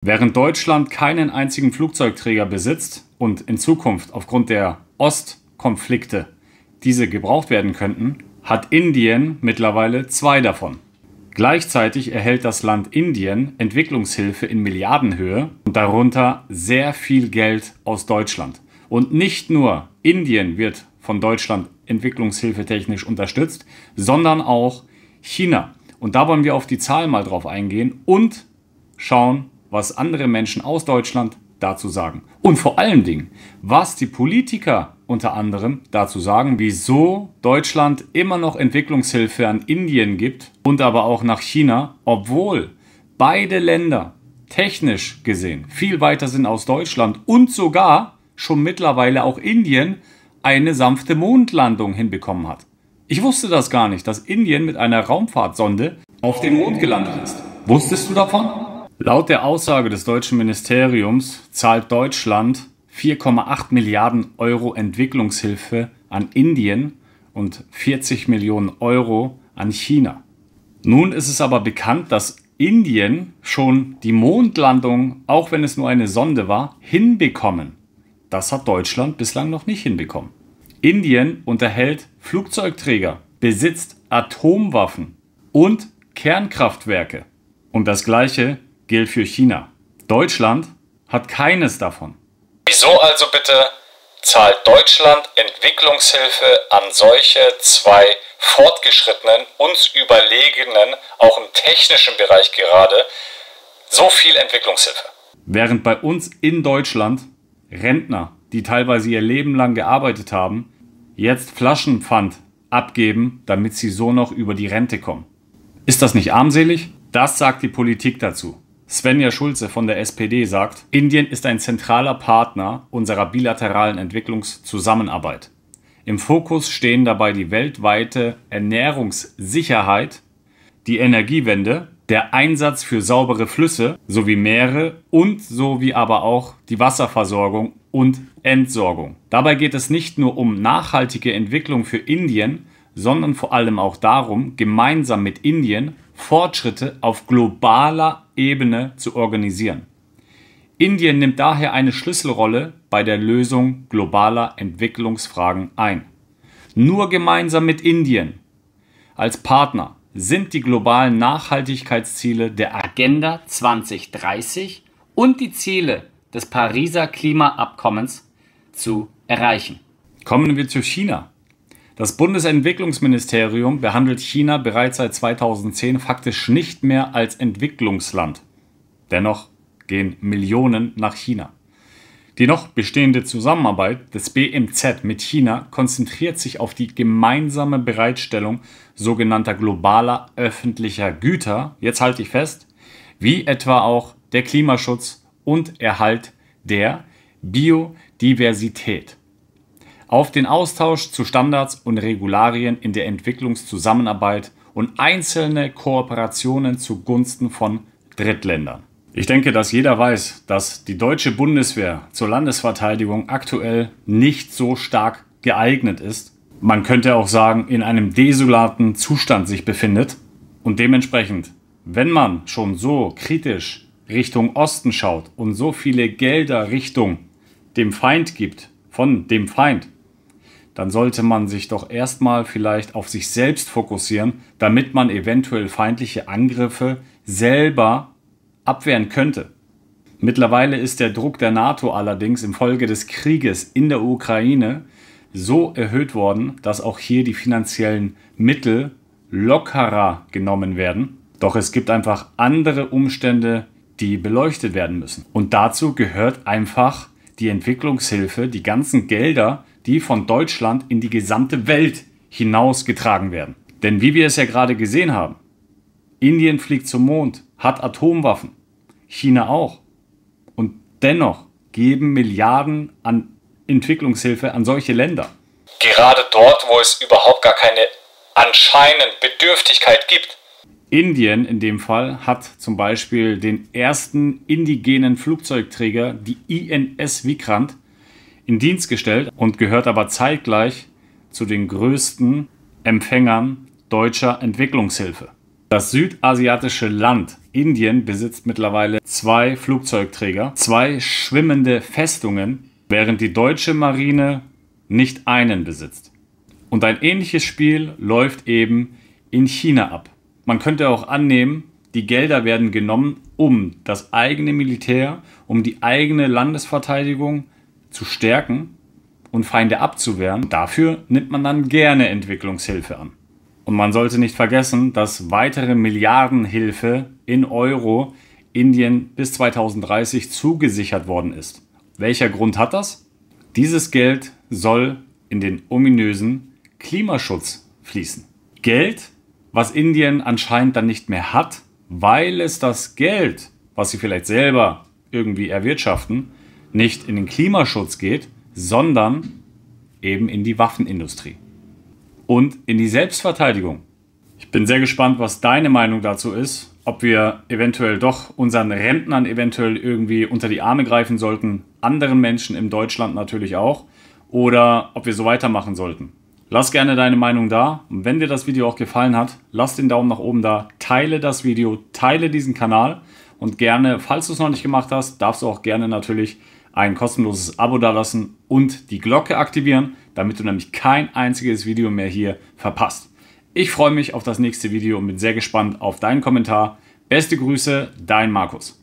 Während Deutschland keinen einzigen Flugzeugträger besitzt und in Zukunft aufgrund der Ostkonflikte diese gebraucht werden könnten, hat Indien mittlerweile 2 davon. Gleichzeitig erhält das Land Indien Entwicklungshilfe in Milliardenhöhe und darunter sehr viel Geld aus Deutschland. Und nicht nur Indien wird von Deutschland entwicklungshilfetechnisch unterstützt, sondern auch China. Und da wollen wir auf die Zahlen mal drauf eingehen und schauen, was andere Menschen aus Deutschland dazu sagen. Und vor allen Dingen, was die Politiker unter anderem dazu sagen, wieso Deutschland immer noch Entwicklungshilfe an Indien gibt und aber auch nach China, obwohl beide Länder technisch gesehen viel weiter sind aus Deutschland und sogar schon mittlerweile auch Indien eine sanfte Mondlandung hinbekommen hat. Ich wusste das gar nicht, dass Indien mit einer Raumfahrtsonde auf dem Mond gelandet ist. Wusstest du davon? Laut der Aussage des deutschen Ministeriums zahlt Deutschland 4,8 Milliarden Euro Entwicklungshilfe an Indien und 40 Millionen Euro an China. Nun ist es aber bekannt, dass Indien schon die Mondlandung, auch wenn es nur eine Sonde war, hinbekommen. Das hat Deutschland bislang noch nicht hinbekommen. Indien unterhält Flugzeugträger, besitzt Atomwaffen und Kernkraftwerke. Und das Gleiche gilt für China. Deutschland hat keines davon. Wieso also bitte zahlt Deutschland Entwicklungshilfe an solche 2 fortgeschrittenen, uns überlegenen, auch im technischen Bereich gerade, so viel Entwicklungshilfe? Während bei uns in Deutschland Rentner, die teilweise ihr Leben lang gearbeitet haben, jetzt Flaschenpfand abgeben, damit sie so noch über die Rente kommen. Ist das nicht armselig? Das sagt die Politik dazu. Svenja Schulze von der SPD sagt, Indien ist ein zentraler Partner unserer bilateralen Entwicklungszusammenarbeit. Im Fokus stehen dabei die weltweite Ernährungssicherheit, die Energiewende, der Einsatz für saubere Flüsse sowie Meere und sowie aber auch die Wasserversorgung und Entsorgung. Dabei geht es nicht nur um nachhaltige Entwicklung für Indien, sondern vor allem auch darum, gemeinsam mit Indien Fortschritte auf globaler Ebene zu organisieren. Indien nimmt daher eine Schlüsselrolle bei der Lösung globaler Entwicklungsfragen ein. Nur gemeinsam mit Indien als Partner sind die globalen Nachhaltigkeitsziele der Agenda 2030 und die Ziele des Pariser Klimaabkommens zu erreichen. Kommen wir zu China. Das Bundesentwicklungsministerium behandelt China bereits seit 2010 faktisch nicht mehr als Entwicklungsland. Dennoch gehen Millionen nach China. Die noch bestehende Zusammenarbeit des BMZ mit China konzentriert sich auf die gemeinsame Bereitstellung sogenannter globaler öffentlicher Güter, jetzt halte ich fest, wie etwa auch der Klimaschutz und Erhalt der Biodiversität. Auf den Austausch zu Standards und Regularien in der Entwicklungszusammenarbeit und einzelne Kooperationen zugunsten von Drittländern. Ich denke, dass jeder weiß, dass die deutsche Bundeswehr zur Landesverteidigung aktuell nicht so stark geeignet ist. Man könnte auch sagen, in einem desolaten Zustand sich befindet. Und dementsprechend, wenn man schon so kritisch Richtung Osten schaut und so viele Gelder Richtung dem Feind gibt, von dem Feind, dann sollte man sich doch erstmal vielleicht auf sich selbst fokussieren, damit man eventuell feindliche Angriffe selber abwehren könnte. Mittlerweile ist der Druck der NATO allerdings infolge des Krieges in der Ukraine so erhöht worden, dass auch hier die finanziellen Mittel lockerer genommen werden. Doch es gibt einfach andere Umstände, die beleuchtet werden müssen. Und dazu gehört einfach die Entwicklungshilfe, die ganzen Gelder, die von Deutschland in die gesamte Welt hinausgetragen werden. Denn wie wir es ja gerade gesehen haben, Indien fliegt zum Mond, hat Atomwaffen, China auch. Und dennoch geben Milliarden an Entwicklungshilfe an solche Länder. Gerade dort, wo es überhaupt gar keine anscheinend Bedürftigkeit gibt. Indien in dem Fall hat zum Beispiel den ersten indigenen Flugzeugträger, die INS Vikrant, in Dienst gestellt und gehört aber zeitgleich zu den größten Empfängern deutscher Entwicklungshilfe. Das südasiatische Land Indien besitzt mittlerweile 2 Flugzeugträger, 2 schwimmende Festungen, während die deutsche Marine nicht einen besitzt. Und ein ähnliches Spiel läuft eben in China ab. Man könnte auch annehmen, die Gelder werden genommen, um das eigene Militär, um die eigene Landesverteidigung zu stärken und Feinde abzuwehren. Dafür nimmt man dann gerne Entwicklungshilfe an. Und man sollte nicht vergessen, dass weitere Milliardenhilfe in Euro Indien bis 2030 zugesichert worden ist. Welcher Grund hat das? Dieses Geld soll in den ominösen Klimaschutz fließen. Geld, was Indien anscheinend dann nicht mehr hat, weil es das Geld, was sie vielleicht selber irgendwie erwirtschaften, nicht in den Klimaschutz geht, sondern eben in die Waffenindustrie und in die Selbstverteidigung. Ich bin sehr gespannt, was deine Meinung dazu ist, ob wir eventuell doch unseren Rentnern eventuell irgendwie unter die Arme greifen sollten, anderen Menschen in Deutschland natürlich auch, oder ob wir so weitermachen sollten. Lass gerne deine Meinung da und wenn dir das Video auch gefallen hat, lass den Daumen nach oben da, teile das Video, teile diesen Kanal und gerne, falls du es noch nicht gemacht hast, darfst du auch gerne natürlich ein kostenloses Abo dalassen und die Glocke aktivieren, damit du nämlich kein einziges Video mehr hier verpasst. Ich freue mich auf das nächste Video und bin sehr gespannt auf deinen Kommentar. Beste Grüße, dein Markus.